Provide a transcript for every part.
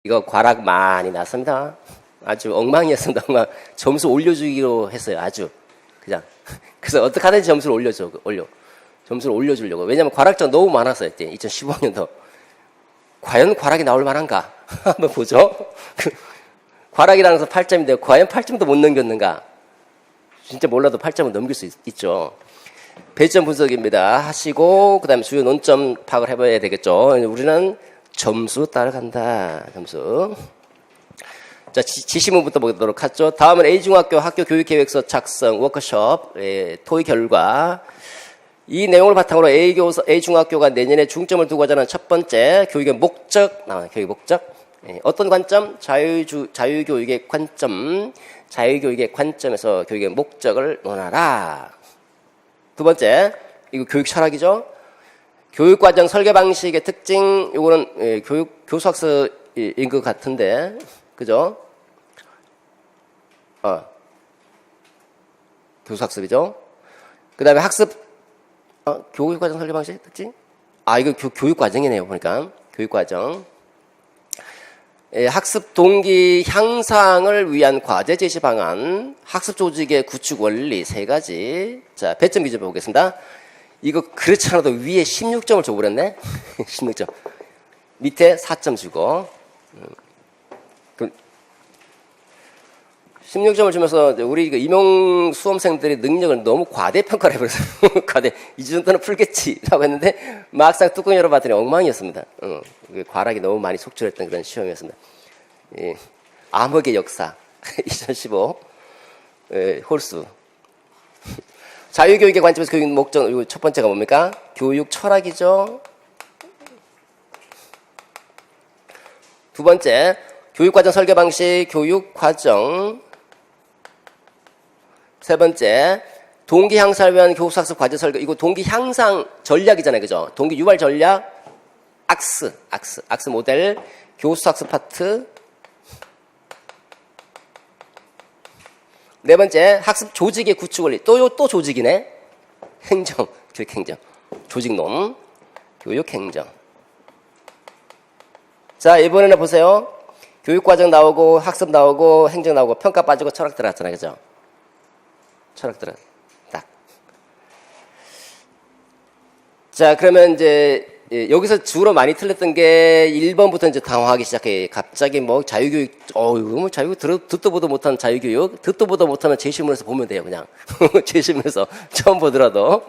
이거 과락 많이 났습니다. 아주 엉망이었습니다. 엉망. 점수 올려주기로 했어요. 아주 그냥. 그래서 어떻게 하든지 점수를 점수를 올려주려고. 왜냐면 과락자가 너무 많았어요. 그때 2015년도. 과연 과락이 나올 만한가? 한번 보죠. 과락이라는 것은 8점인데 과연 8점도 못 넘겼는가? 진짜 몰라도 8점을 넘길 수 있죠. 배점 분석입니다. 하시고 그 다음에 주요 논점 파악을 해봐야 되겠죠. 우리는 점수 따라간다. 점수. 자, 지시문부터 보도록 하죠. 다음은 A중학교 학교 교육계획서 작성 워크숍 토의 결과. 이 내용을 바탕으로 A중학교가 내년에 중점을 두고자 하는 첫 번째 교육의 목적 나와요. 교육의 목적. 어떤 관점? 자유교육의 관점. 자유교육의 관점에서 교육의 목적을 논하라. 두 번째, 이거 교육 철학이죠. 교육과정 설계 방식의 특징, 요거는 교수학습인 것 같은데, 그죠? 교수학습이죠. 그 다음에 학습, 교육과정 설계 방식의 특징? 이거 교육과정이네요, 보니까. 교육과정. 학습 동기 향상을 위한 과제 제시 방안, 학습 조직의 구축 원리 세 가지. 자, 배점 기준 보겠습니다. 이거 그렇지 않아도 위에 16점을 줘버렸네? 16점. 밑에 4점 주고. 16점을 주면서 우리 임용 수험생들의 능력을 너무 과대평가를 해버렸어요. 이 정도는 풀겠지라고 했는데 막상 뚜껑 열어봤더니 엉망이었습니다. 과락이 너무 많이 속출했던 그런 시험이었습니다. 암흑의 역사 2015 홀수. 자유교육의 관점에서 교육 목적, 그리고 첫 번째가 뭡니까? 교육 철학이죠. 두 번째, 교육과정 설계 방식, 교육과정. 세 번째, 동기 향상을 위한 교수학습 과제 설계. 이거 동기 향상 전략이잖아요. 그죠? 동기 유발 전략, 악스 모델, 교수학습 파트. 네 번째, 학습 조직의 구축 원리. 또 조직이네. 행정, 교육행정. 조직론, 교육행정. 자, 이번에는 보세요. 교육과정 나오고, 학습 나오고, 행정 나오고, 평가 빠지고, 철학 들어갔잖아요. 그죠? 철학 들어갔. 딱. 자, 그러면 이제, 여기서 주로 많이 틀렸던 게 1번부터 이제 당황하기 시작해. 갑자기 뭐 자유교육, 이거 뭐 자유교육 듣도 보도 못하는 자유교육, 듣도 보도 못하는 제시문에서 보면 돼요, 그냥. 제시문에서 처음 보더라도.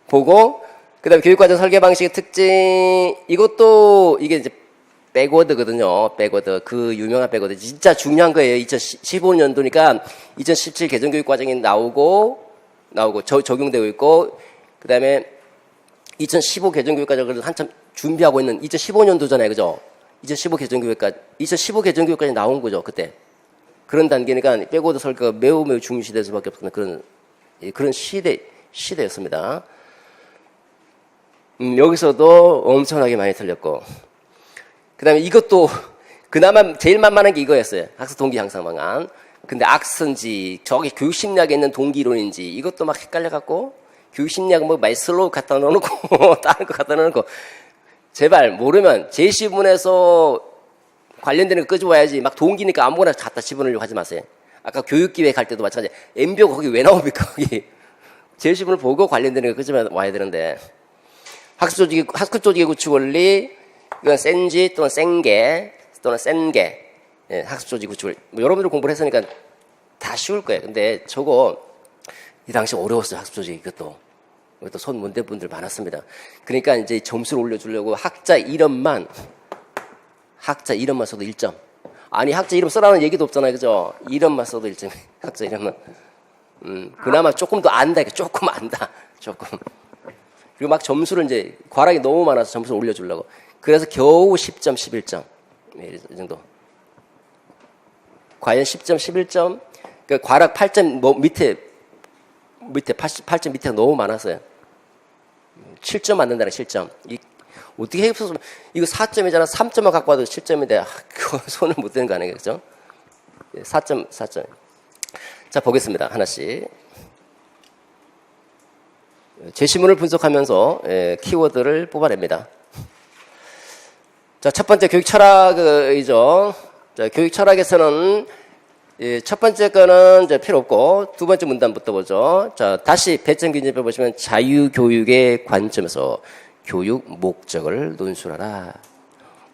보고, 그 다음에 교육과정 설계 방식의 특징, 이게 이제 백워드거든요. 백워드. 그 유명한 백워드. 진짜 중요한 거예요. 2015년도니까 2017 개정교육과정이 나오고, 적용되고 있고, 그 다음에 2015 개정교육과정을 한참 준비하고 있는 2015년도잖아요. 그죠? 2015 개정교육까지 나온 거죠. 그때. 그런 단계니까 백워드 설계가 매우 중시될 수밖에 없는 그런 시대였습니다. 여기서도 엄청나게 많이 틀렸고. 그 다음에 이것도 그나마 제일 만만한 게 이거였어요. 학습 동기 향상 방안. 근데 악스인지 저기 교육심리학에 있는 동기론인지 이것도 막 헷갈려갖고 교육심리학은 뭐 마이슬로우 갖다 넣어놓고 다른 거 갖다 넣어놓고 제발 모르면 제시문에서 관련되는 거 끄집어와야지 막 동기니까 아무거나 갖다 집어넣으려고 하지 마세요. 아까 교육기획 할 때도 마찬가지. MBO가 거기 왜 나옵니까? 거기 제시문을 보고 관련되는 거 끄집어와야 되는데 학습 조직의 구축 원리 이건 센지 또는 센게 학습 조직 구축 원리 뭐 여러분들 공부를 했으니까 다 쉬울 거예요. 근데 저거 이 당시 어려웠어요. 학습 조직 이것도 손 못 댄 분들 많았습니다. 그러니까 이제 점수를 올려주려고 학자 이름만 써도 1점. 아니 학자 이름 써라는 얘기도 없잖아요. 그죠? 이름만 써도 1점. 학자 이름만. 그나마 조금 더 안다. 조금 안다. 조금. 그리고 막 점수를 이제 과락이 너무 많아서 점수를 올려주려고. 그래서 겨우 10점, 11점. 이 정도. 과연 10점, 11점? 그러니까 과락 8점 밑에 8점 밑에가 너무 많았어요. 7점 맞는다는 7점. 어떻게 해서 이거 4점이잖아. 3점만 갖고 와도 7점인데 그거 손을 못 대는 거 아니에요, 그죠? 4점. 자, 보겠습니다. 하나씩. 제시문을 분석하면서 키워드를 뽑아냅니다. 자, 첫 번째 교육 철학이죠. 자, 교육 철학에서는 첫 번째 거는 이제 필요 없고 두 번째 문단부터 보죠. 자, 다시 배점 기준표 보시면 자유교육의 관점에서 교육 목적을 논술하라.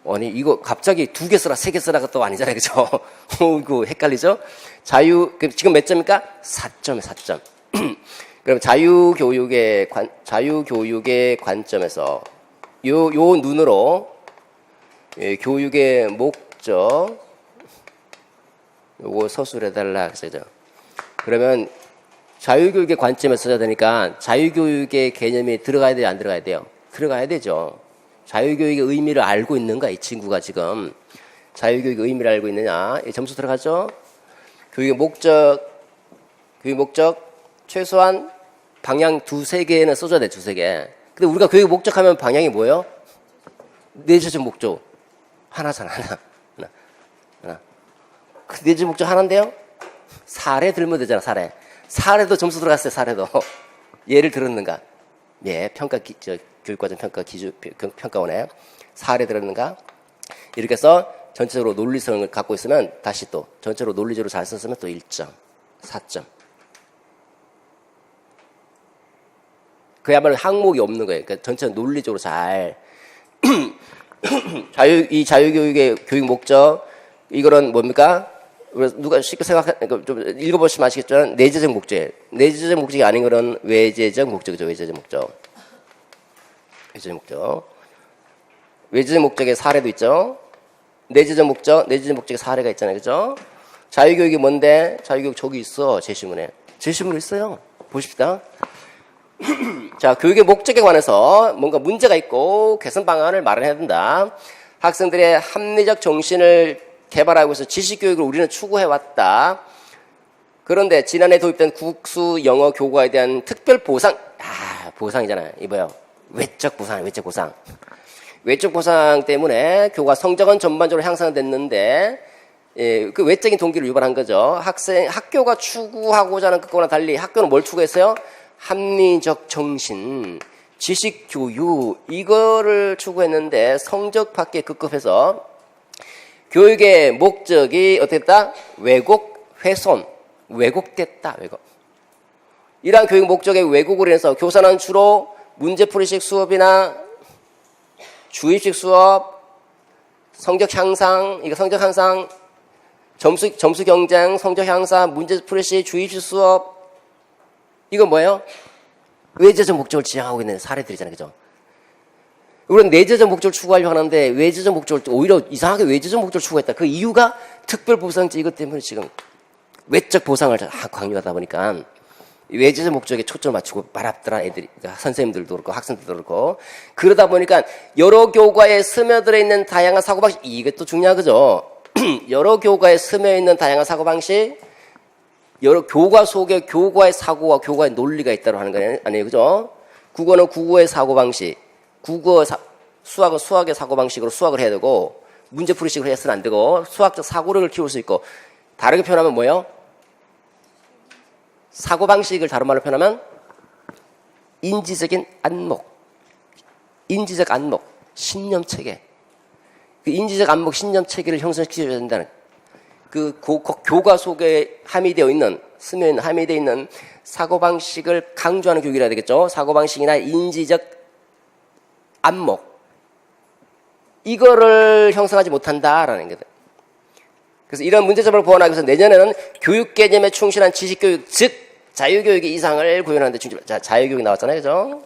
아니 이거 갑자기 2개 쓰라 3개 쓰라가 또 아니잖아요, 그죠? 이거 헷갈리죠? 지금 몇 점입니까? 4점에 4점. 그럼 자유교육의 관점에서 요 눈으로 교육의 목적 요거 서술해달라 그랬죠. 그러면 자유교육의 관점에서 써야 되니까 자유교육의 개념이 들어가야 돼요, 안 들어가야 돼요? 들어가야 되죠. 자유교육의 의미를 알고 있는가, 이 친구가 지금. 자유교육의 의미를 알고 있느냐. 점수 들어가죠? 교육의 목적, 최소한 방향 2-3개는 써줘야 돼, 2-3개. 근데 우리가 교육의 목적하면 방향이 뭐예요? 내재적 목적. 하나잖아, 하나. 그 내재적 목적 하나인데요? 사례 들면 되잖아, 사례. 사례도 점수 들어갔어요, 사례도. 예를 들었는가? 예, 교육과정 평가원에 사례 들었는가? 이렇게 해서 전체적으로 논리성을 갖고 있으면 다시 또 전체적으로 논리적으로 잘 썼으면 또 1점, 4점. 그야말로 항목이 없는 거예요. 그러니까 전체적으로 논리적으로 잘 이 자유교육의 교육 목적 이거는 뭡니까? 누가 쉽게 좀 읽어보시면 아시겠지만 내재적 목적이에요. 내재적 목적이 아닌 거는 외재적 목적이죠. 외재적 목적의 사례도 있죠. 내재적 목적의 사례가 있잖아요. 그죠? 자유교육이 뭔데? 자유교육 저기 있어. 제시문에 있어요. 보십시다. 자, 교육의 목적에 관해서 뭔가 문제가 있고 개선 방안을 마련해야 된다. 학생들의 합리적 정신을 개발하고 있어 지식교육을 우리는 추구해왔다. 그런데 지난해 도입된 국수 영어 교과에 대한 특별 보상, 보상이잖아요. 이거요. 외적 보상 때문에 교과 성적은 전반적으로 향상됐는데, 그 외적인 동기를 유발한 거죠. 학교가 추구하고자 하는 것과는 달리 학교는 뭘 추구했어요? 합리적 정신, 지식교육, 이거를 추구했는데 성적 밖에 급급해서 교육의 목적이 어떻게 됐다? 왜곡됐다. 이러한 교육 목적의 왜곡으로 인해서 교사는 주로 문제풀이식 수업이나 주입식 수업, 성적 향상, 점수 경쟁, 성적 향상, 문제풀이식 주입식 수업, 이건 뭐예요? 외재적 목적을 지향하고 있는 사례들이잖아요. 그죠? 우리는 내재적 목적을 추구하려고 하는데 외재적 목적을 오히려 이상하게 외재적 목적을 추구했다. 그 이유가 특별보상제 이것 때문에 지금 외적 보상을 강요하다 보니까 외재적 목적에 초점을 맞추고 말았더라 애들이, 그러니까 선생님들도 그렇고 학생들도 그렇고. 그러다 보니까 여러 교과에 스며들어 있는 다양한 사고방식, 이것도 중요한 거죠. 여러 교과에 스며 있는 다양한 사고방식, 여러 교과 속에 교과의 사고와 교과의 논리가 있다고 하는 거 아니에요, 그죠? 국어는 국어의 사고방식, 수학은 수학의 사고방식으로 수학을 해야 되고, 문제풀이식으로 해서는 안 되고, 수학적 사고력을 키울 수 있고, 다르게 표현하면 뭐예요? 사고방식을 다른 말로 표현하면 인지적 안목, 신념체계. 그 인지적 안목, 신념체계를 형성시켜줘야 된다는 그 교과 속에 함의되어 있는 사고방식을 강조하는 교육이라 되겠죠. 사고방식이나 인지적 안목. 이거를 형성하지 못한다라는 거다. 그래서 이런 문제점을 보완하기 위해서 내년에는 교육 개념에 충실한 지식교육, 즉 자유교육의 이상을 구현하는 데 중점. 자, 자유교육이 나왔잖아요. 그죠?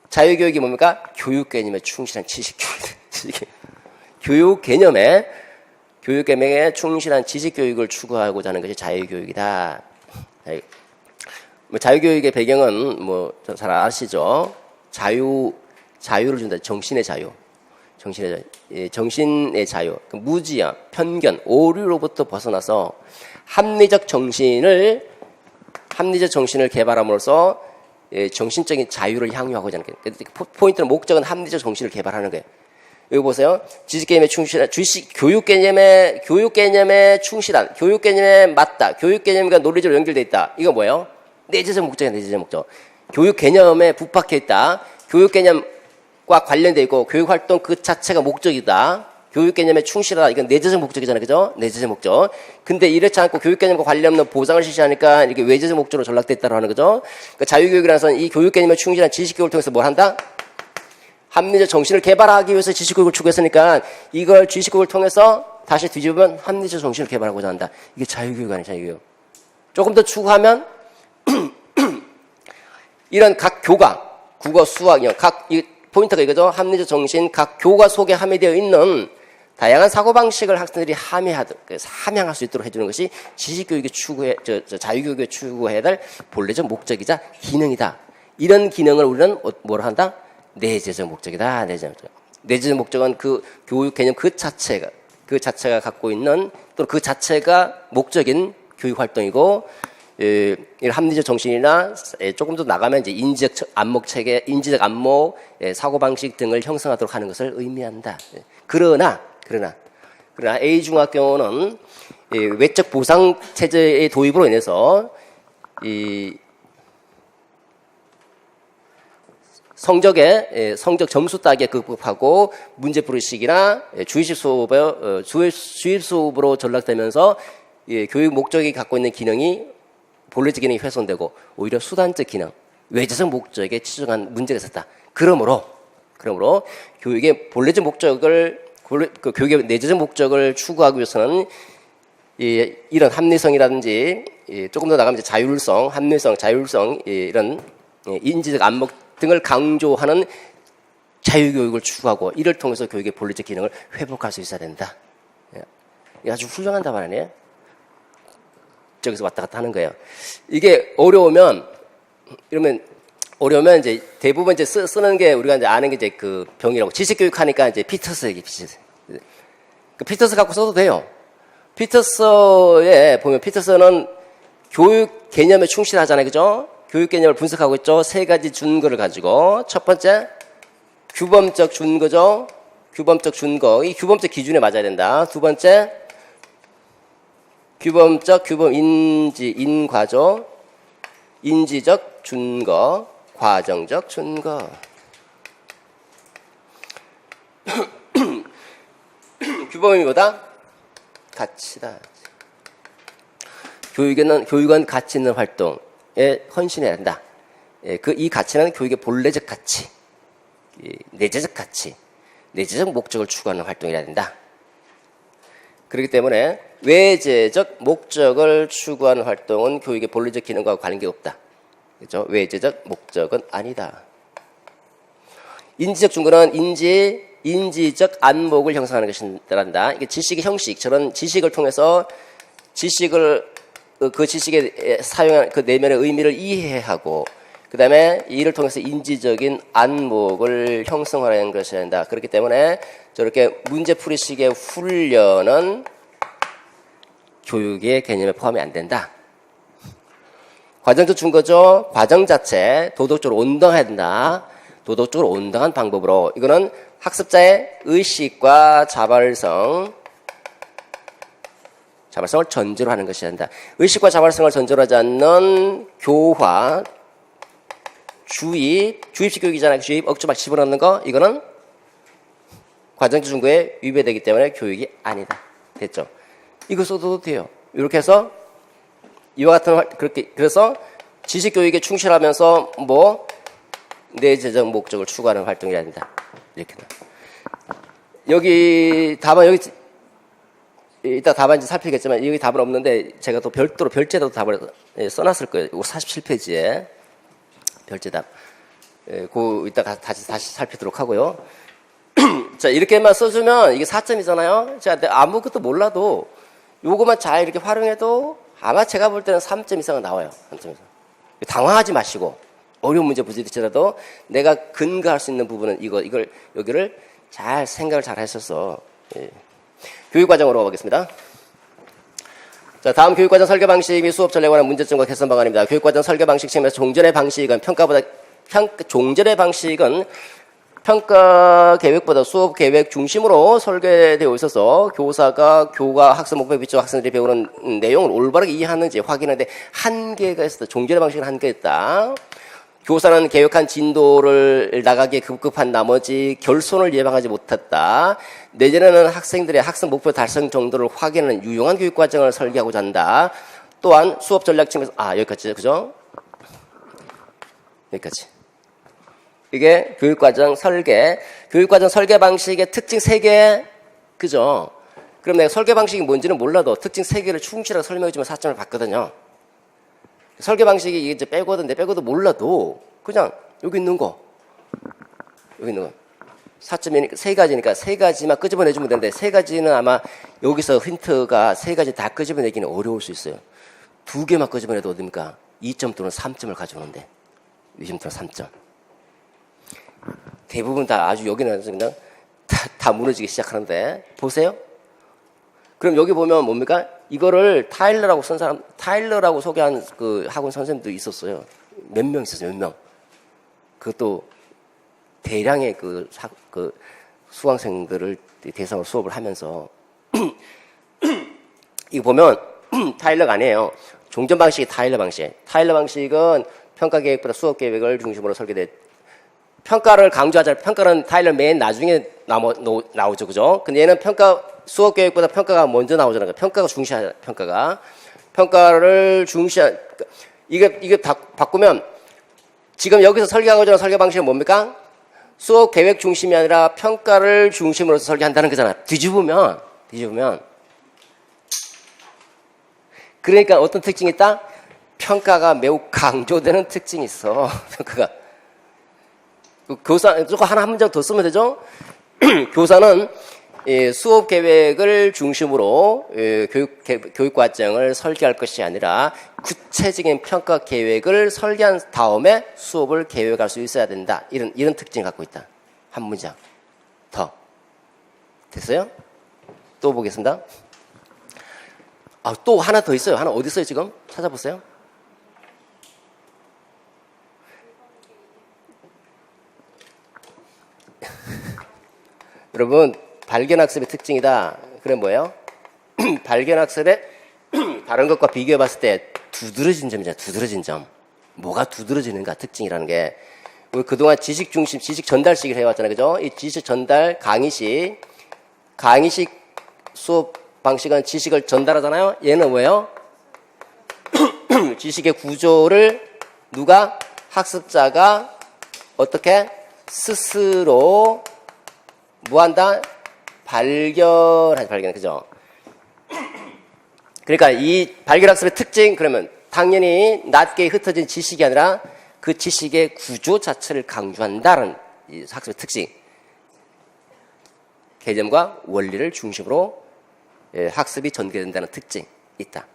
자유교육이 뭡니까? 교육 개념에 충실한 지식교육. 교육 개념에 충실한 지식교육을 추구하고자 하는 것이 자유교육이다. 자유교육의 배경은 잘 아시죠? 자유를 준다. 정신의 자유. 무지야, 편견, 오류로부터 벗어나서 합리적 정신을 개발함으로써 정신적인 자유를 향유하고자 하는 거예요. 포인트는 목적은 합리적 정신을 개발하는 거예요. 여기 보세요. 교육 개념에 충실한, 교육 개념에 맞다, 교육 개념과 논리적으로 연결되어 있다. 이거 뭐예요? 내재적 목적. 교육 개념에 부합해 있다. 교육 개념과 교육과 관련되어 있고 교육활동 그 자체가 목적이다. 교육 개념에 충실하다. 이건 내재적 목적이잖아요. 그죠? 내재적 목적. 근데 이렇지 않고 교육 개념과 관련 없는 보상을 실시하니까 이렇게 외재적 목적으로 전락됐다고 하는 거죠. 그러니까 자유교육이라는 것은 이 교육 개념에 충실한 지식교육을 통해서 뭘 한다? 합리적 정신을 개발하기 위해서 지식교육을 추구했으니까 이걸 지식교육을 통해서 다시 뒤집으면 합리적 정신을 개발하고자 한다. 이게 자유교육 아니에요. 자유교육. 조금 더 추구하면 이런 각 교과, 국어, 수학, 이 포인트가 이거죠. 합리적 정신, 각 교과 속에 함유되어 있는 다양한 사고방식을 학생들이 함양할 수 있도록 해주는 것이 지식교육의 자유교육의 추구해야 될 본래적 목적이자 기능이다. 이런 기능을 우리는 뭐라 한다? 내재적 목적이다. 내재적 목적. 내재적 목적은 그 교육 개념 그 자체가 갖고 있는 또는 그 자체가 목적인 교육 활동이고, 합리적 정신이나 조금 더 나가면 이제 인지적 안목 체계, 인지적 안목, 사고방식 등을 형성하도록 하는 것을 의미한다. 그러나 A 중학교는 외적 보상 체제의 도입으로 인해서 이 성적 점수 따기에 극복하고 문제풀이식이나 주입식 수업으로 전락되면서 교육 목적이 갖고 있는 기능이 본래적 기능이 훼손되고 오히려 수단적 기능, 외재적 목적에 치중한 문제가 있었다. 그러므로 교육의 본래적 목적을 교육의 내재적 목적을 추구하기 위해서는 이런 합리성이라든지 조금 더 나가면 이제 자율성, 합리성, 자율성 이런 인지적 안목 등을 강조하는 자유교육을 추구하고 이를 통해서 교육의 본래적 기능을 회복할 수 있어야 된다. 이게 아주 훌륭한 답안 아니에요? 저기서 왔다 갔다 하는 거예요. 이게 어려우면 이제 대부분 이제 쓰는 게 우리가 이제 아는 게 이제 그 병이라고 지식교육 하니까 이제 피터스 얘기 그 피터스 갖고 써도 돼요. 피터스에 보면 피터스는 교육 개념에 충실하잖아요. 그죠? 교육 개념을 분석하고 있죠. 세 가지 준거를 가지고 첫 번째 규범적 준거죠. 규범적 준거. 이 규범적 기준에 맞아야 된다. 두 번째 규범 인과죠. 인지적 준거, 과정적 준거. 규범이 뭐다? 가치다. 교육은 가치 있는 활동에 헌신해야 한다. 이 가치는 교육의 본래적 가치, 내재적 가치, 내재적 목적을 추구하는 활동이라야 된다. 그렇기 때문에 외재적 목적을 추구하는 활동은 교육의 본래적 기능과 관계없다. 그렇죠? 외재적 목적은 아니다. 인지적 준거는 인지적 안목을 형성하는 것이란다. 이게 지식의 형식, 저런 지식을 통해서 그 지식에 사용한 그 내면의 의미를 이해하고, 그 다음에 이를 통해서 인지적인 안목을 형성하는 것이어야 한다. 그렇기 때문에 저렇게 문제풀이식의 훈련은 교육의 개념에 포함이 안 된다. 과정적 준거죠. 과정 자체 도덕적으로 온당해야 된다. 도덕적으로 온당한 방법으로. 이거는 학습자의 의식과 자발성을 전제로 하는 것이어야 한다. 의식과 자발성을 전제로 하지 않는 교화, 주입식 교육이잖아요. 주입, 억지 막 집어넣는 거. 이거는 과정적 준거에 위배되기 때문에 교육이 아니다. 됐죠? 이거 써도 돼요. 이렇게 해서 이와 같은 그래서 지식 교육에 충실하면서 내재적 목적을 추구하는 활동이라 된다. 이렇게. 여기 답은 이따 답안 이제 살피겠지만 여기 답은 없는데 제가 또 별도로 별제도 답을 써놨을 거예요. 47페이지에 별제답. 이따 다시 살피도록 하고요. 자, 이렇게만 써주면 이게 4점이잖아요. 자, 아무것도 몰라도 요거만 잘 이렇게 활용해도 아마 제가 볼 때는 3점 이상은 나와요. 3점 이상. 당황하지 마시고 어려운 문제 부딪히더라도 내가 근거할 수 있는 부분은 여기를 잘 생각을 잘 하셔서 교육과정으로 가보겠습니다. 자, 다음 교육과정 설계 방식 및 수업 전략에 관한 문제점과 개선 방안입니다. 교육과정 설계 방식 측면에서 종전의 방식은 평가 계획보다 수업 계획 중심으로 설계되어 있어서 교사가 교과 학습 목표에 비춰 학생들이 배우는 내용을 올바르게 이해하는지 확인하는데 한계가 있었다. 종전의 방식은 한계가 있다. 교사는 계획한 진도를 나가기에 급급한 나머지 결손을 예방하지 못했다. 내년에는 학생들의 학습 목표 달성 정도를 확인하는 유용한 교육 과정을 설계하고자 한다. 또한 수업 전략 측면에서 여기까지 그죠? 여기까지. 이게 교육과정 설계. 교육과정 설계 방식의 특징 3개. 그죠? 그럼 내가 설계 방식이 뭔지는 몰라도 특징 3개를 충실하게 설명해주면 4점을 받거든요. 설계 방식이 이제 빼고도 몰라도 그냥 여기 있는 거. 4점이니까 3가지니까 3가지만 끄집어내주면 되는데 3가지는 아마 여기서 힌트가 3가지 다 끄집어내기는 어려울 수 있어요. 2개만 끄집어내도 어딥니까? 2점 또는 3점을 가져오는데 2점 또는 3점. 대부분 다 아주 여기는 그냥 다 무너지기 시작하는데 보세요. 그럼 여기 보면 뭡니까? 이거를 타일러라고 소개한 그 학원 선생님도 있었어요. 몇 명 있었어요, 몇 명. 그것도 대량의 그 수강생들을 대상으로 수업을 하면서 이거 보면 타일러가 아니에요. 종전 방식이 타일러 방식. 타일러 방식은 평가 계획보다 수업 계획을 중심으로 설계돼. 평가를 강조하자. 평가는 타일러 맨 나중에 나오죠, 그죠? 근데 얘는 수업 계획보다 평가가 먼저 나오잖아요. 평가가 중시하자. 평가를 이게 바꾸면 지금 여기서 설계하고자 하는 설계 방식은 뭡니까? 수업 계획 중심이 아니라 평가를 중심으로 설계한다는 거잖아. 뒤집으면 그러니까 어떤 특징이 있다? 평가가 매우 강조되는 특징이 있어. 평가가. 교사 조금 한 문장 더 쓰면 되죠? 교사는 수업 계획을 중심으로 교육 과정을 설계할 것이 아니라 구체적인 평가 계획을 설계한 다음에 수업을 계획할 수 있어야 된다. 이런 특징을 갖고 있다. 한 문장 더. 됐어요? 또 보겠습니다. 또 하나 더 있어요. 하나 어디 있어요 지금? 찾아보세요. 여러분 발견학습의 특징이다. 그래 뭐예요? 발견학습의 다른 것과 비교해 봤을 때 두드러진 점이잖아요. 두드러진 점. 뭐가 두드러지는가 특징이라는 게 우리 그동안 지식 중심, 지식 전달식을 해왔잖아요. 그죠? 이 지식 전달 강의식 수업 방식은 지식을 전달하잖아요. 얘는 뭐예요? 지식의 구조를 누가? 학습자가 어떻게? 스스로 뭐한다? 발견, 그죠? 그러니까 이 발견학습의 특징, 그러면 당연히 낮게 흩어진 지식이 아니라 그 지식의 구조 자체를 강조한다는 이 학습의 특징. 개념과 원리를 중심으로 학습이 전개된다는 특징이 있다.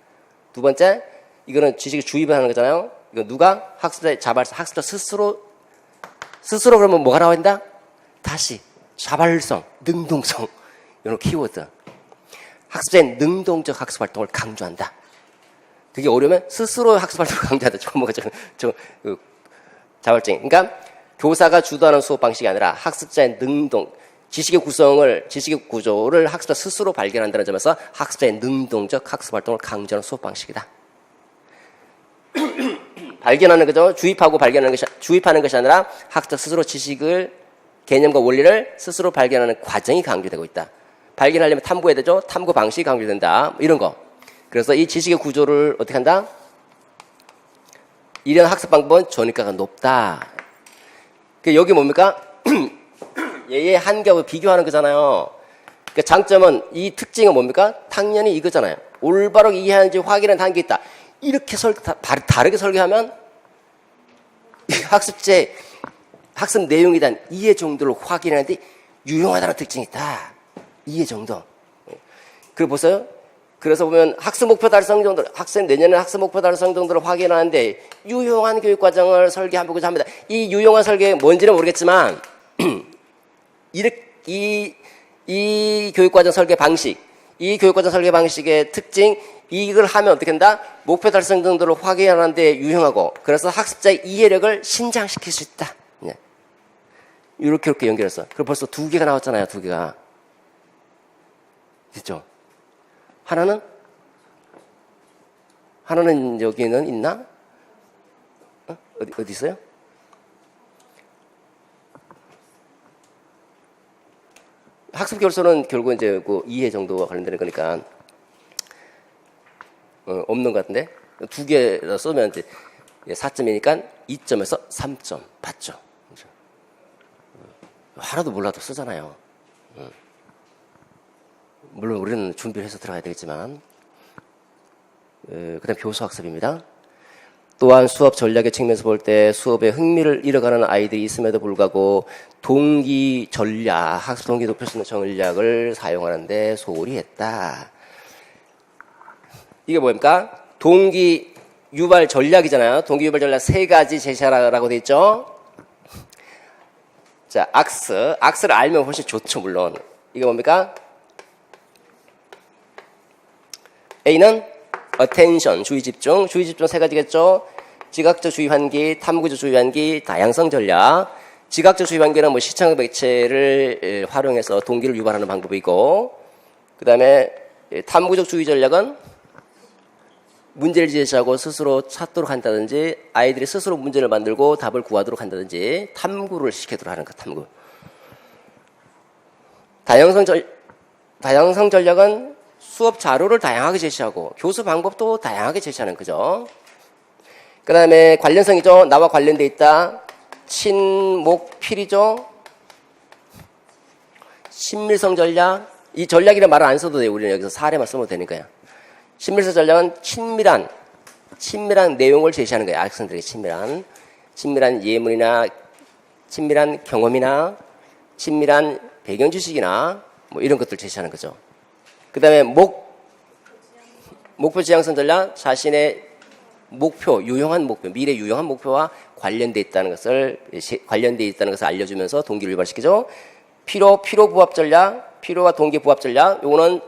두 번째, 이거는 지식을 주입하는 거잖아요. 이거 누가? 학습자 스스로 그러면 뭐가 나와야 된다? 다시 자발성, 능동성 이런 키워드. 학습자의 능동적 학습 활동을 강조한다. 그게 어려우면 스스로 학습 활동을 강조한다. 자발적인. 그러니까 교사가 주도하는 수업 방식이 아니라 학습자의 지식의 구조를 학습자 스스로 발견한다는 점에서 학습자의 능동적 학습 활동을 강조하는 수업 방식이다. 발견하는 거죠. 주입하는 것이 아니라 학습자 스스로 지식을 개념과 원리를 스스로 발견하는 과정이 강조되고 있다. 발견하려면 탐구해야 되죠. 탐구 방식이 강조된다. 이런 거. 그래서 이 지식의 구조를 어떻게 한다? 이런 학습 방법은 전이가가 높다. 여기 뭡니까? 얘의 한계와 비교하는 거잖아요. 그 장점은 이 특징은 뭡니까? 당연히 이거잖아요. 올바로 이해하는지 확인하는 단계 있다. 이렇게 다르게 설계하면 학습 내용에 대한 이해 정도를 확인하는데 유용하다는 특징이 있다. 이해 정도. 그리고 보세요. 그래서 보면 학습 목표 달성 정도, 내년에 학습 목표 달성 정도를 확인하는데 유용한 교육 과정을 설계하고자 합니다. 이 유용한 설계 뭔지는 모르겠지만 이 교육 과정 설계 방식, 이 교육 과정 설계 방식의 특징, 이걸 하면 어떻게 된다? 목표 달성 정도를 확인하는데 유용하고, 그래서 학습자의 이해력을 신장시킬 수 있다. 이렇게 연결했어. 그럼 벌써 2개가 나왔잖아요. 2개가. 됐죠? 하나는 여기는 있나? 어디 있어요? 학습 결손은 결국 이제 그 이해 정도와 관련되는 거니까 없는 것 같은데 두 개 쓰면 이제 4점이니까 2점에서 3점 받죠. 그렇죠? 하나도 몰라도 쓰잖아요. 물론 우리는 준비를 해서 들어가야 되겠지만 그다음 교수학습입니다. 또한 수업 전략의 측면에서 볼 때 수업에 흥미를 잃어가는 아이들이 있음에도 불구하고 동기 전략, 학습 동기 높일 수 있는 전략을 사용하는데 소홀히 했다. 이게 뭡니까? 동기 유발 전략이잖아요. 동기 유발 전략 세 가지 제시하라고 되어 있죠. 자, 악스를 알면 훨씬 좋죠, 물론. 이게 뭡니까? A는 attention, 주의 집중 세 가지겠죠. 지각적 주의 환기, 탐구적 주의 환기, 다양성 전략. 지각적 주의 환기는 뭐 시청 매체를 활용해서 동기를 유발하는 방법이고, 그 다음에 탐구적 주의 전략은 문제를 제시하고 스스로 찾도록 한다든지, 아이들이 스스로 문제를 만들고 답을 구하도록 한다든지, 탐구를 시키도록 하는 것, 탐구. 다양성 전략은 수업 자료를 다양하게 제시하고 교수 방법도 다양하게 제시하는 거죠. 그 다음에 관련성이죠. 나와 관련돼 있다. 친목필이죠. 친밀성 전략. 이 전략이라는 말을 안 써도 돼요. 우리는 여기서 사례만 쓰면 되니까요. 친밀성 전략은 친밀한 내용을 제시하는 거예요. 학생들에게 친밀한 예문이나 친밀한 경험이나 친밀한 배경 지식이나 뭐 이런 것들 제시하는 거죠. 그 다음에 목표 지향성 전략, 자신의 목표, 미래 유용한 목표와 관련되어 있다는 것을 알려주면서 동기를 유발시키죠. 피로 부합 전략, 피로와 동기 부합 전략, 요거는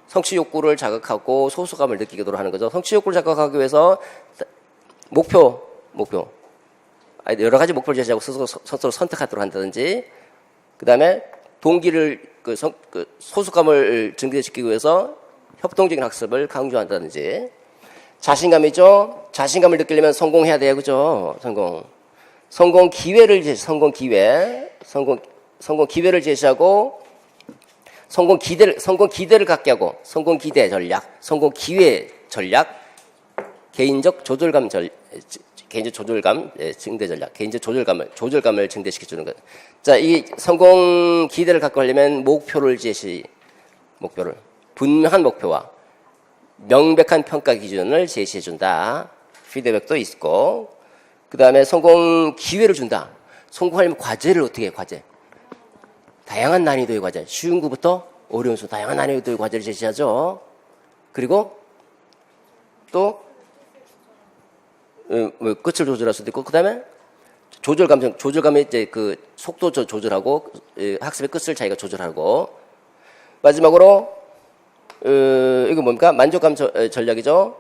성취 욕구를 자극하고 소속감을 느끼도록 하는 거죠. 성취 욕구를 자극하기 위해서 목표, 여러 가지 목표를 제시하고 스스로 선택하도록 한다든지, 그 다음에 동기를 소속감을 증대시키기 위해서 협동적인 학습을 강조한다든지, 자신감이죠. 자신감을 느끼려면 성공해야 돼요, 그죠? 성공 기회를 제시하고 성공 기대를 갖게 하고 성공 기대 전략, 성공 기회 전략, 개인적 조절감 증대 전략, 개인적 조절감을 증대시켜 주는 것. 자, 이 성공 기대를 갖고 하려면 분명한 목표와 명백한 평가 기준을 제시해 준다. 피드백도 있고, 그 다음에 성공 기회를 준다. 성공하려면 과제를 어떻게 해? 다양한 난이도의 과제, 쉬운 것부터 어려운 수, 다양한 난이도의 과제를 제시하죠. 그리고 또 끝을 조절할 수도 있고, 그 다음에 조절감이 이제 그 속도 조절하고 학습의 끝을 자기가 조절하고, 마지막으로 이거 뭡니까? 만족감 전략이죠.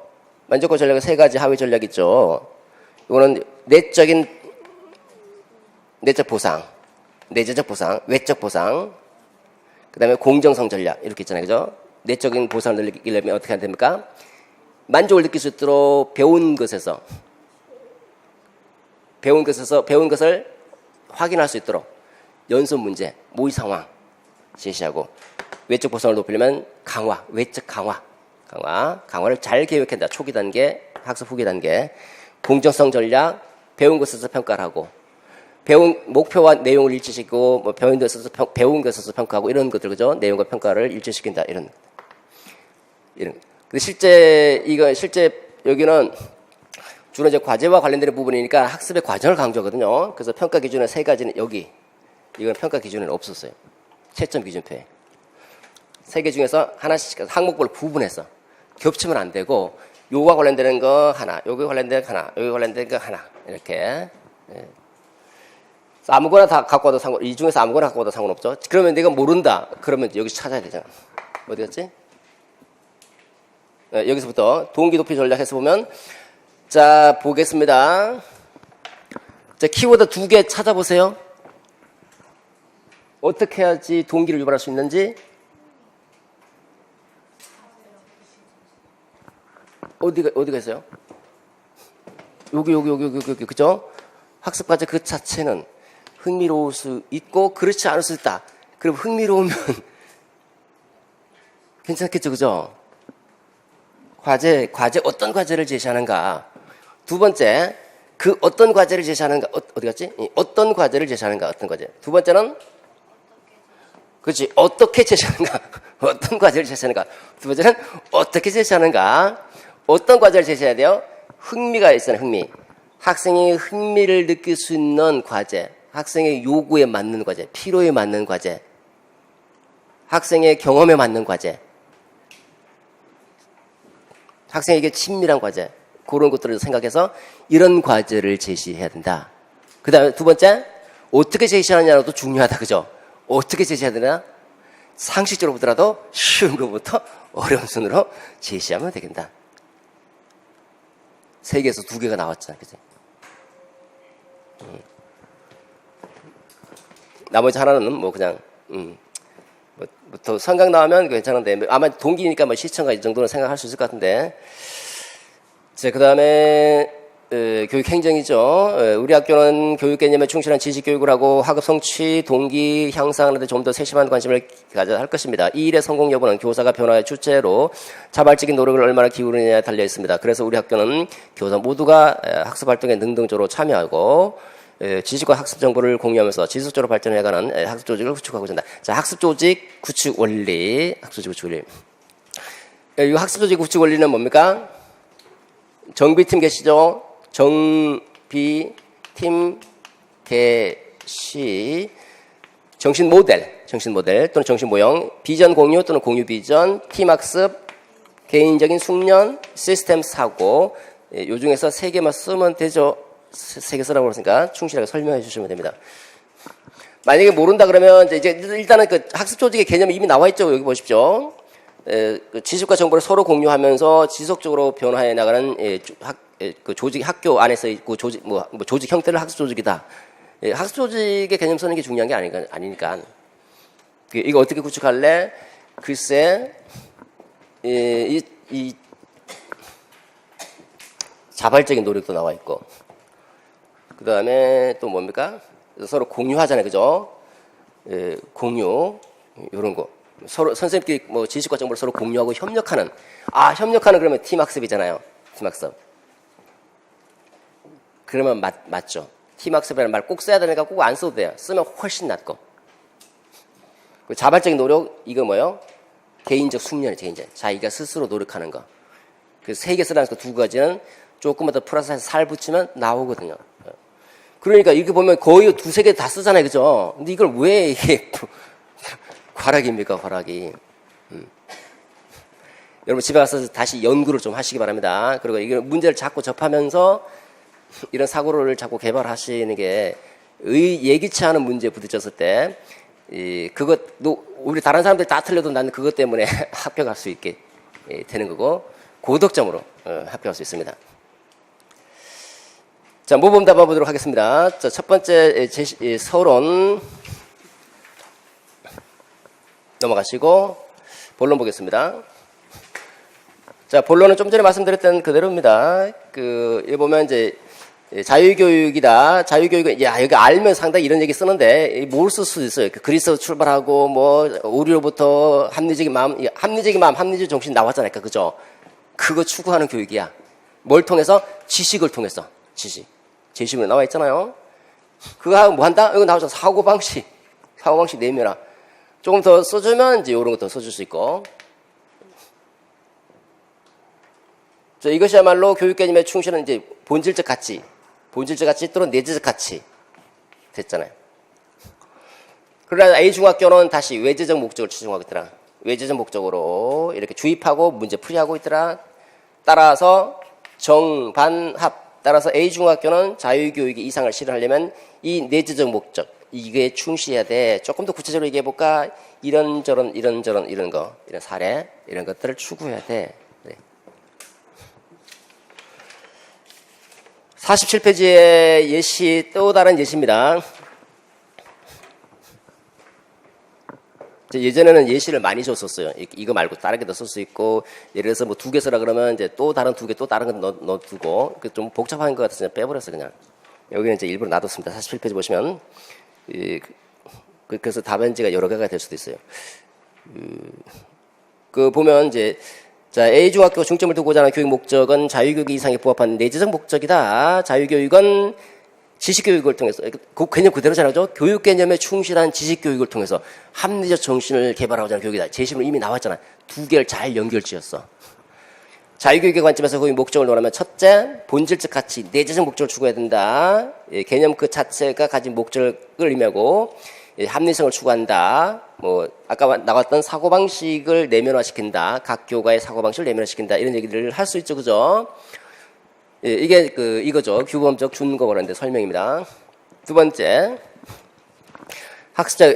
만족감 전략은 세 가지 하위 전략이 있죠. 이거는 내적 보상, 내재적 보상, 외적 보상, 그 다음에 공정성 전략, 이렇게 있잖아요. 그죠? 내적인 보상을 느끼려면 어떻게 해야 됩니까? 만족을 느낄 수 있도록 배운 것을 확인할 수 있도록 연습 문제, 모의 상황 제시하고, 외적 보상을 높이려면 외적 강화를 잘 계획한다. 초기 단계, 학습 후기 단계. 공정성 전략, 배운 것에서 평가를 하고, 배운 목표와 내용을 일치시키고, 뭐 배운 것에서 평가하고, 이런 것들, 그죠? 내용과 평가를 일치시킨다. 이런. 근데 실제 여기는 주로 이제 과제와 관련되는 부분이니까 학습의 과정을 강조하거든요. 그래서 평가 기준의 세 가지는 이건 평가 기준에는 없었어요. 채점 기준표에. 세 개 중에서 하나씩 항목별로 구분해서 겹치면 안 되고, 요거와 관련되는 거 하나, 여기 관련된 거 하나, 여기 관련된 거 하나, 이렇게. 아무거나 다 갖고 와도 이 중에서 아무거나 갖고 와도 상관없죠. 그러면 내가 모른다. 그러면 여기서 찾아야 되잖아. 어디 갔지? 여기서부터 동기 높이 전략해서 보면, 자, 보겠습니다. 자, 키워드 2개 찾아보세요. 어떻게 해야지 동기를 유발할 수 있는지. 어디가 있어요? 여기, 그죠? 학습 과제 그 자체는 흥미로울 수 있고, 그렇지 않을 수 있다. 그럼 흥미로우면 괜찮겠죠, 그죠? 과제 어떤 과제를 제시하는가? 두 번째, 그 어떤 과제를 제시하는가? 어디 갔지? 어떤 과제를 제시하는가? 어떤 과제? 두 번째는 그렇지, 어떻게 제시하는가? 어떤 과제를 제시하는가? 두 번째는 어떻게 제시하는가? 어떤 과제를 제시해야 돼요? 흥미가 있잖아요, 흥미. 학생이 흥미를 느낄 수 있는 과제, 학생의 요구에 맞는 과제, 필요에 맞는 과제, 학생의 경험에 맞는 과제, 학생에게 친밀한 과제, 그런 것들을 생각해서 이런 과제를 제시해야 된다. 그 다음에 두 번째, 어떻게 제시하느냐도 중요하다, 그죠? 어떻게 제시해야 되나? 상식적으로 보더라도 쉬운 것부터 어려운 순으로 제시하면 되겠다. 3개에서 2개가 나왔잖아, 그죠? 나머지 하나는 뭐 그냥 더 성강 나오면 괜찮은데 아마 동기니까 뭐 시청가 이 정도는 생각할 수 있을 것 같은데. 자, 그 다음에 교육 행정이죠. 우리 학교는 교육 개념에 충실한 지식 교육을 하고 학업 성취, 동기 향상하는 데 좀 더 세심한 관심을 가져야 할 것입니다. 이 일의 성공 여부는 교사가 변화의 주체로 자발적인 노력을 얼마나 기울이느냐에 달려 있습니다. 그래서 우리 학교는 교사 모두가 학습 활동에 능동적으로 참여하고 지식과 학습 정보를 공유하면서 지속적으로 발전해가는 학습 조직을 구축하고자 한다. 자, 학습 조직 구축 원리. 학습 조직 구축 원리. 이 학습 조직 구축 원리는 뭡니까? 정비팀 계시죠? 정비팀 계시. 정신 모델 또는 정신 모형, 비전 공유 또는 공유 비전, 팀 학습, 개인적인 숙련, 시스템 사고. 요 중에서 3개만 쓰면 되죠. 3개 쓰라고 그랬으니까 충실하게 설명해 주시면 됩니다. 만약에 모른다 그러면 이제 일단은 그 학습 조직의 개념이 이미 나와 있죠. 여기 보십시오. 그 지식과 정보를 서로 공유하면서 지속적으로 변화해 나가는 그 조직, 학교 안에서 있고 조직 조직 형태를 학습 조직이다. 학습 조직의 개념 쓰는 게 중요한 게 아니니까. 이거 어떻게 구축할래? 글쎄, 이 자발적인 노력도 나와 있고. 그 다음에 또 뭡니까? 서로 공유하잖아요, 그죠? 공유, 이런 거. 서로, 선생님끼리 뭐 지식과 정보를 서로 공유하고 협력하는. 협력하는 그러면 팀학습이잖아요. 팀학습. 그러면 맞죠. 팀학습이라는 말 꼭 써야 되니까 꼭 안 써도 돼요. 쓰면 훨씬 낫고. 자발적인 노력, 이거 뭐예요? 개인적 숙련이죠, 개인적. 자기가 스스로 노력하는 거. 그 3개 쓰라는 그 2가지는 조금만 더 플러스해서 살 붙이면 나오거든요. 그러니까 이렇게 보면 거의 2-3개 다 쓰잖아요, 그죠? 근데 이걸 왜 이게 과락입니까, 과락이? 여러분 집에 가서 다시 연구를 좀 하시기 바랍니다. 그리고 이게 문제를 자꾸 접하면서 이런 사고를 자꾸 개발하시는 게 예기치 않은 문제에 부딪혔을 때 그것도 우리 다른 사람들이 다 틀려도 나는 그것 때문에 합격할 수 있게 되는 거고 고득점으로 합격할 수 있습니다. 자, 모범 답안 보도록 하겠습니다. 자, 첫 번째 서론 넘어가시고 본론 보겠습니다. 자, 본론은 좀 전에 말씀드렸던 그대로입니다. 여기 보면 이제 자유교육이다. 자유교육은 여기 알면 상당히 이런 얘기 쓰는데 뭘 쓸 수 있어요. 그리스에서 출발하고 뭐 오류로부터 합리적인 마음, 합리적 정신 나왔잖아요. 그죠? 그거 추구하는 교육이야. 뭘 통해서? 지식을 통해서. 지식. 제시문에 나와 있잖아요. 그거 하고 뭐 한다? 이거 나오죠. 사고방식 내면화. 조금 더 써주면 이제 이런 거 더 써줄 수 있고. 자, 이것이야말로 교육 개념에 충실한 이제 본질적 가치 또는 내재적 가치 됐잖아요. 그러나 A 중학교는 다시 외제적 목적을 추정하고 있더라. 외제적 목적으로 이렇게 주입하고 문제 풀이하고 있더라. 따라서 정반합. 따라서 A 중학교는 자유교육의 이상을 실현하려면 이 내재적 목적 이게 충실해야 돼. 조금 더 구체적으로 얘기해 볼까? 이런저런 이런 거, 이런 사례 이런 것들을 추구해야 돼. 47페이지의 예시, 또 다른 예시입니다. 예전에는 예시를 많이 줬었어요. 이거 말고 다른 게 더 쓸 수 있고, 예를 들어서 뭐 2개 쓰라 그러면 이제 또 다른 2개, 또 다른 거 넣어두고, 좀 복잡한 것 같아서 그냥 빼버렸어요, 그냥. 여기는 이제 일부러 놔뒀습니다. 47페이지 보시면. 그래서 답안지가 여러 개가 될 수도 있어요. 그 보면 이제 자 A 중학교 중점을 두고자 하는 교육 목적은 자유교육 이상에 부합한 내재적 목적이다. 자유교육은 지식교육을 통해서 그 개념 그대로잖아요. 교육 개념에 충실한 지식교육을 통해서 합리적 정신을 개발하고자 하는 교육이다. 제시문 이미 나왔잖아. 두 개를 잘 연결지었어. 자유교육의 관점에서 그 목적을 논하면 첫째, 본질적 가치, 내재적 목적을 추구해야 된다. 개념 그 자체가 가진 목적을 의미하고 합리성을 추구한다. 뭐 아까 나왔던 사고방식을 내면화시킨다. 각 교과의 사고방식을 내면화시킨다. 이런 얘기들을 할 수 있죠. 그죠? 이게 이거죠. 규범적 준거라는데 설명입니다. 두 번째, 학습자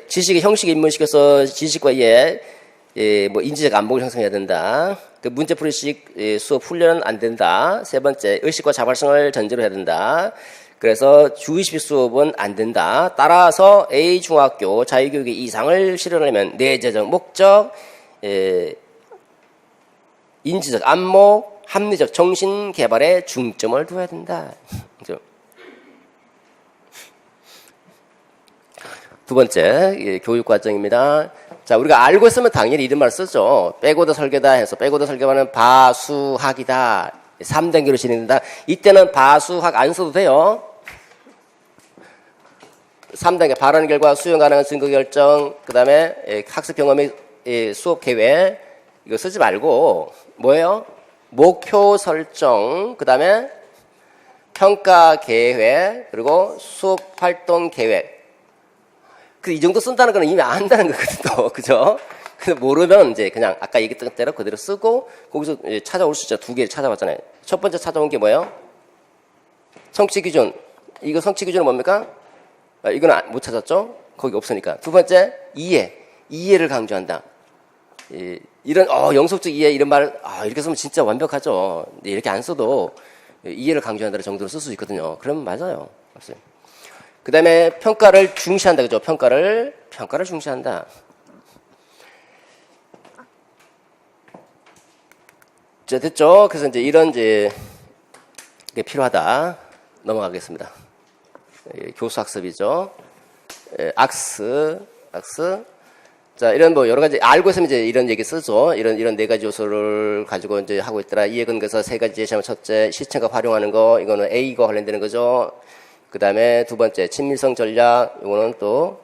지식의 형식 입문시켜서 지식과 이해 뭐 인지적 안목을 형성해야 된다. 그 문제풀이식 수업 훈련은 안 된다. 세 번째, 의식과 자발성을 전제로 해야 된다. 그래서 주의식 수업은 안 된다. 따라서 A 중학교 자유교육의 이상을 실현하려면 내재적 목적, 인지적 안목, 합리적 정신 개발에 중점을 둬야 된다. 두 번째, 교육 과정입니다. 자, 우리가 알고 있으면 당연히 이런 말을 쓰죠. 백오더 설계다 해서 백오더 설계하는 바수학이다. 3단계로 진행된다. 이때는 바수학 안 써도 돼요. 3단계 발언 결과 수용 가능한 증거 결정, 그 다음에 학습 경험의 수업 계획 이거 쓰지 말고 뭐예요? 목표 설정, 그 다음에 평가 계획, 그리고 수업 활동 계획. 이 정도 쓴다는 건 이미 안다는 거거든요. 그죠? 근데 모르면 이제 그냥 아까 얘기했던 대로 그대로 쓰고 거기서 찾아올 수 있죠. 두 개 찾아봤잖아요. 첫 번째 찾아온 게 뭐예요? 성취 기준. 이거 성취 기준은 뭡니까? 이건 못 찾았죠? 거기 없으니까. 두 번째, 이해. 이해를 강조한다. 이런, 영속적 이해, 이런 말, 이렇게 쓰면 진짜 완벽하죠. 이렇게 안 써도 이해를 강조한다는 정도로 쓸 수 있거든요. 그럼 맞아요. 맞아요. 그 다음에 평가를 중시한다. 그죠? 평가를 중시한다. 자, 됐죠? 그래서 이제 이런 게 필요하다. 넘어가겠습니다. 교수 학습이죠. 악스. 자, 이런 뭐 여러 가지 알고 있으면 이제 이런 얘기 쓰죠. 이런 네 가지 요소를 가지고 이제 하고 있더라. 이해 근거에서 세 가지 제시하면 첫째, 시청각 활용하는 거. 이거는 A가 관련되는 거죠. 그 다음에 두 번째, 친밀성 전략. 이거는 또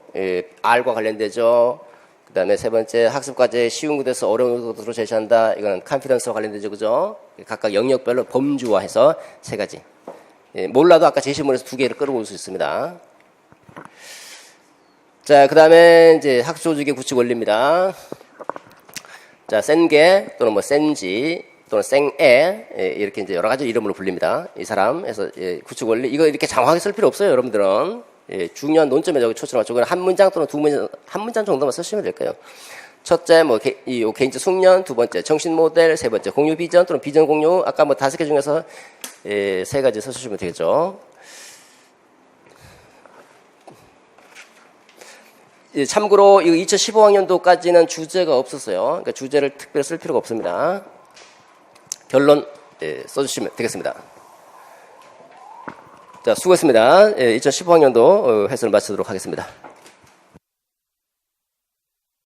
R과 관련되죠. 그 다음에 세 번째, 학습과제 쉬운 곳에서 어려운 곳으로 제시한다. 이거는 컨피던스와 관련되죠. 그죠? 각각 영역별로 범주화해서 세 가지. 몰라도 아까 제시문에서 두 개를 끌어올 수 있습니다. 자, 그 다음에 이제 학습 조직의 구축 원리입니다. 자, 센게 또는 뭐 센지 또는 생애 이렇게 이제 여러 가지 이름으로 불립니다. 이 사람 해서 구축 원리 이거 이렇게 장황하게 쓸 필요 없어요, 여러분들은. 중요한 논점에 여기 초점을 맞추고 한 문장 또는 두 문장 한 문장 정도만 쓰시면 될까요? 첫째, 뭐 개인적 숙련, 두 번째 정신 모델, 세 번째 공유 비전 또는 비전 공유. 아까 뭐 5개 중에서 세 가지 써주시면 되겠죠. 참고로 이거 2015학년도까지는 주제가 없었어요. 그러니까 주제를 특별히 쓸 필요가 없습니다. 결론 써주시면 되겠습니다. 자, 수고했습니다. 2015학년도 해설을 마치도록 하겠습니다.